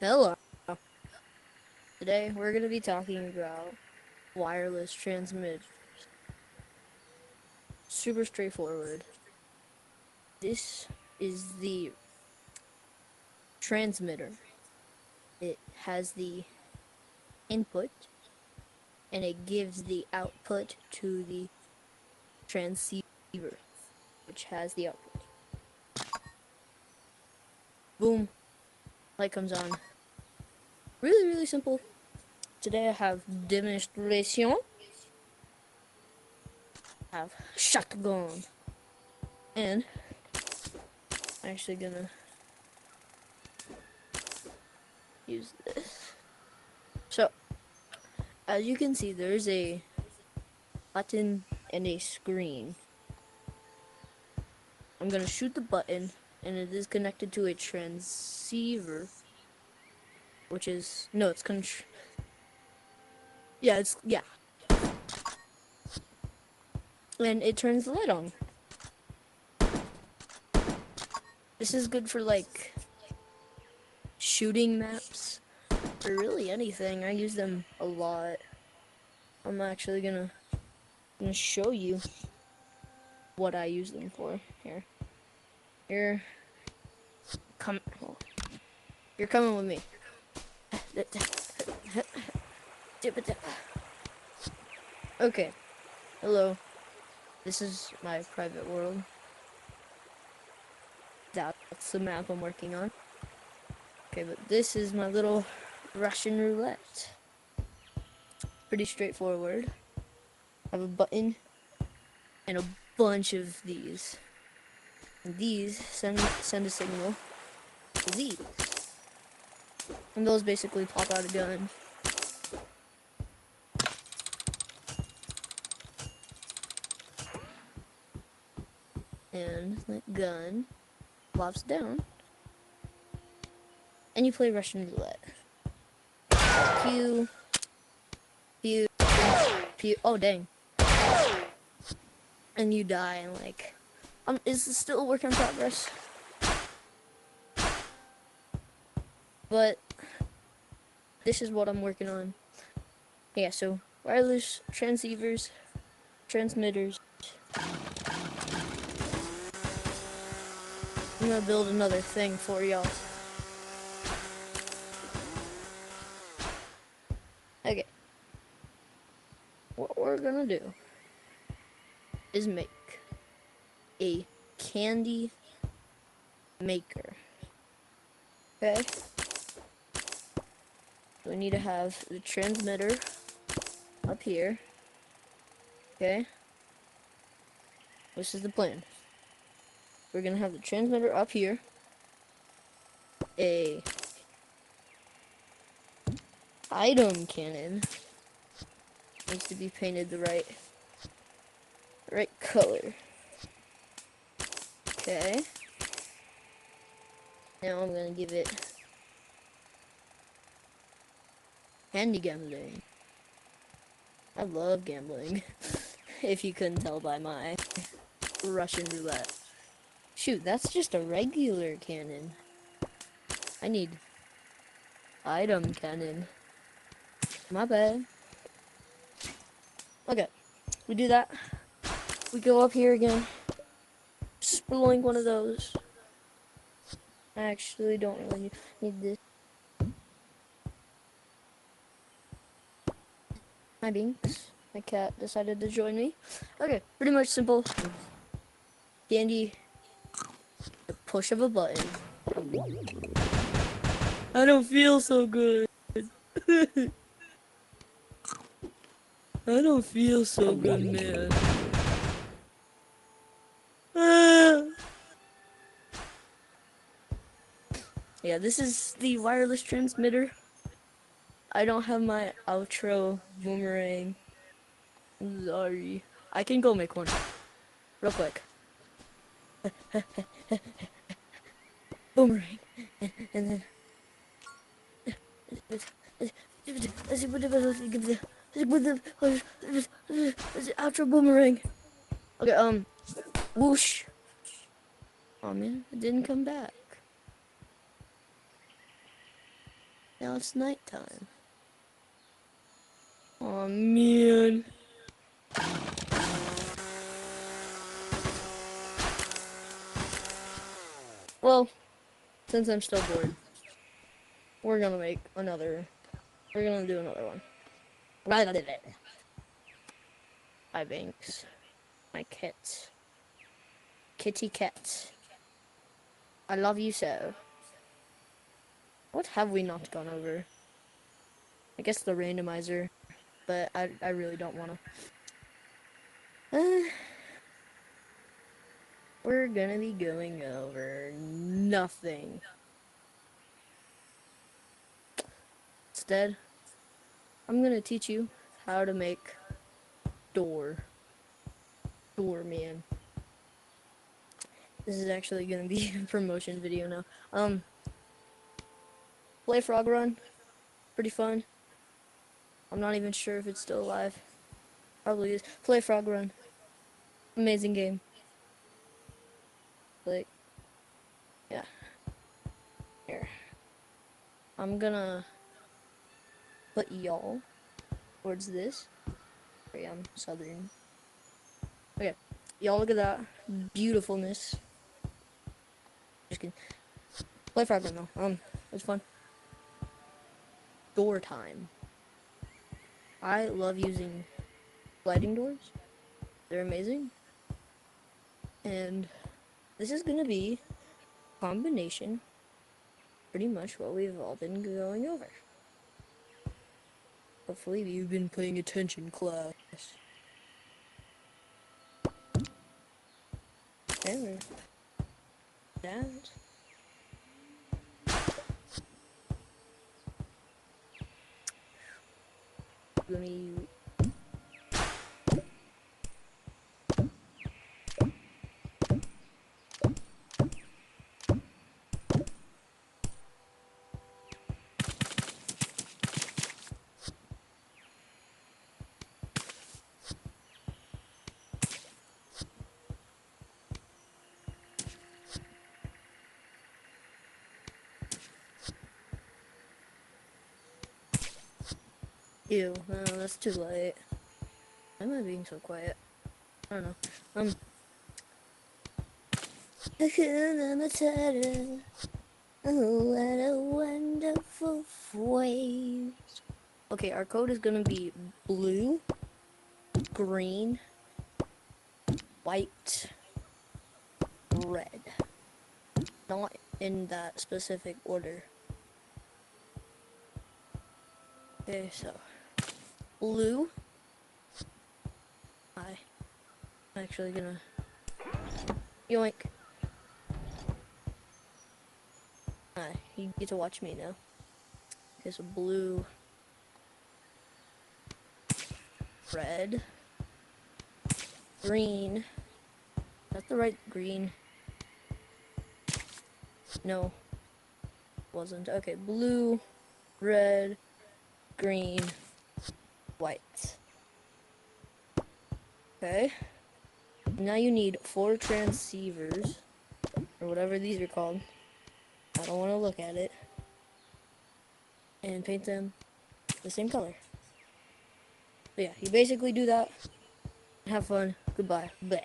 Hello. Today we're going to be talking about wireless transmit. Super straightforward. This is the transmitter. It has the input and it gives the output to the transceiver, which has the output. Boom. Light comes on. Really, really simple. Today I have demonstration. I have shotgun. And I'm actually gonna use this. So, as you can see, there's a button and a screen. I'm gonna shoot the button, and it is connected to a transceiver, which is no, it's yeah, and it turns the light on. This is good for like shooting maps or really anything. I use them a lot. I'm actually gonna show you what I use them for. Here, come, you're coming with me. Okay, hello. This is my private world. That's the map I'm working on. Okay, but this is my little Russian roulette. Pretty straightforward. I have a button and a bunch of these. And these send a signal to these. And those basically pop out a gun. And that gun pops down. And you play Russian roulette. Pew, pew, pew. Oh, dang. And you die and like, is this still a work in progress? But this is what I'm working on. Yeah, so wireless transceivers, transmitters. I'm gonna build another thing for y'all. Okay. What we're gonna do is make a candy maker. Okay? So we need to have the transmitter up here. Okay? This is the plan. We're gonna have the transmitter up here. A item cannon needs to be painted the right color. Okay. Now I'm gonna give it handy gambling. I love gambling. If you couldn't tell by my Russian roulette. Shoot, that's just a regular cannon. I need item cannon. My bad. Okay, we do that. We go up here again. Spelink one of those. I actually don't really need this. My beans. My cat decided to join me. Okay, pretty much simple. Candy. The push of a button. I don't feel so good. I don't feel so good, man. Yeah, this is the wireless transmitter. I don't have my outro boomerang. I'm sorry. I can go make one. Real quick. Boomerang. And then... Outro boomerang. Okay, whoosh. Oh man, it didn't come back. Now it's nighttime. Oh man. Well, since I'm still bored, we're gonna do another one. Hi Banks. My cat. Kitty cat. I love you so. What have we not gone over? I guess the randomizer, but I really don't wanna. We're gonna be going over nothing. Instead, I'm gonna teach you how to make doorman. This is actually gonna be a promotion video now. Play Frog Run, pretty fun. I'm not even sure if it's still alive. Probably is. Play Frog Run, amazing game. Like, yeah. Here, I'm gonna put y'all towards this. Sorry, I'm southern. Okay, y'all look at that beautifulness. Just kidding. Play Frog Run though. It's fun. Door time. I love using sliding doors. They're amazing. And this is gonna be a combination, pretty much what we've all been going over. Hopefully you've been paying attention, class. And that. Let me. Ew, no, that's too late. Why am I being so quiet? I don't know. Hakuna Matata. Oh, what a wonderful phrase. Okay, our code is gonna be blue, green, white, red. Not in that specific order. Okay, so blue. I'm actually gonna yoink. You get to watch me now. Okay, so blue, red, green. That's the right green. No, wasn't. Okay, blue, red, green, white. Okay. Now you need 4 transceivers, or whatever these are called. I don't want to look at it. And paint them the same color. So yeah, you basically do that. Have fun. Goodbye. Bleh.